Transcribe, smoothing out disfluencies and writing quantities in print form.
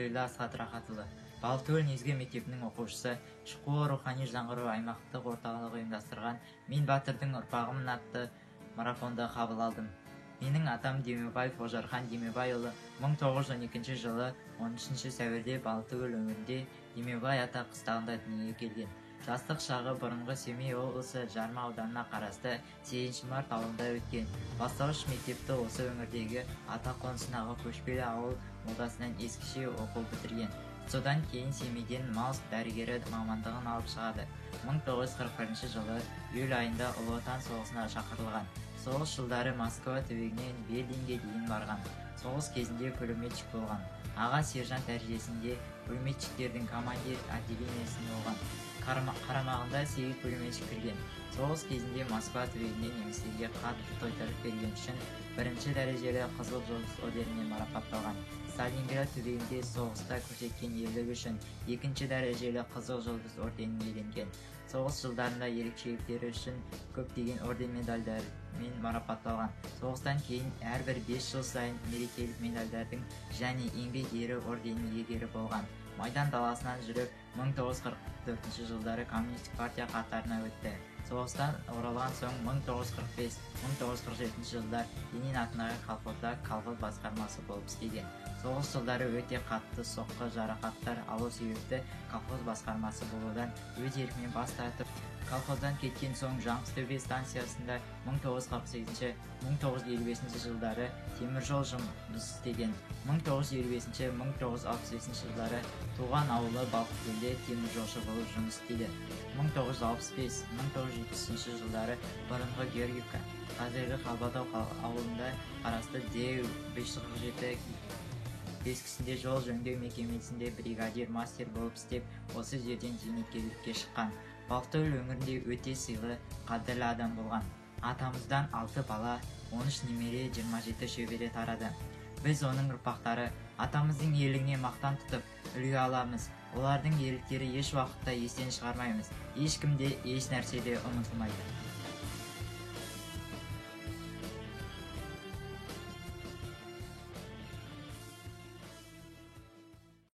ардагерлі Асхат Рахатұлы. Балтөбел негізгі мектебінің оқушысы, шқо рухани жаңғыру аймақтық орталығы ұйымдастырған «Мен батырдың ұрпағымын» атты марафонда қабыл алдым. Менің атам Демеубаев Ожархан Демеубайұлы 1912 жылы 13 сәуірде Балтөбел өңірінде Демеубай ата қыстағында дүниеге келген. Жастық шағы бұрынғы Семей облысы Жарма ауданына қарасты 8 март ауылында өткен. Бастауыш мектепті осы өңірдегі ата қонысындағы көшпелі ауыл молдасынан ескіше оқу бітірген. Содан кейін Семейден мал дәрігері мамандығын алып шығады. 1941 жылы июль айында Ұлы Отан соғысына шақырылған. Соғыс жылдары Москва түбегінен Берлинге дейін барған. Соғыс кезінде пулеметчик болған. Аға сержант дәрежесінде пулеметчиктердің командир отделениесінде болған. Қарамағында 8 пулеметчик кірген. Соғыс кезінде Москва түбегінен немістерге қатты тойтарып берген үшін бірінші дәрежелі Қызыл Жұлдыз орденімен марапатталған. Сталинград түбегінде соғыста көрсеткен ерлігі үшін екінші дәрежелі Қызыл Жұлдыз орденін иеленген. Соғыс жылдарында ерекшеліктері үшін көптеген орден медальдармен марапатталған. Соғыстан кейін әрбір 5 жыл сайын мерекелік медальдардың және еңбек ері орденінің иегері болған. Майдан даласынан жүріп 1944 жылдары коммунистік партия қатарына өтті. Соғыстан оралған соң 1945-1947 жылдар Ленин атындағы колхозда колхоз басқармасы болып істеген. Соғыс жылдары өте қатты соққы жарақаттар алу себепті колхоз басқармасы болудан өз еркімен бас тартып, колхоздан кеткен соң Жаңғызтөбе станциясында 1945-1955 жылдары темір жол жұмыс істеген. 1955-1965 жылдары туған ауылы Балтөбелде темір жолшы болып жұмыс істеді. 1965-1970 жылдары бұрынғы Георгиевка, қазіргі Қалбатау ауылында қарасты Д 547 кескісінде жол жөндеу мекемесінде бригадир мастер болып істеп, осы жерден зейнеткерлікке шыққан. Балтөбел өңірінде өте сыйлы, қадірлі адам болған. Атамыздан 6 бала, 13 немере, 27 шөбере тарады. Біз оның ұрпақтары атамыздың ерлігіне мақтан тұтып, үлгі аламыз. Олардың ерліктері еш уақытта естен шығармаймыз. Ешкімде, еш нәрседе ұмытылмайды.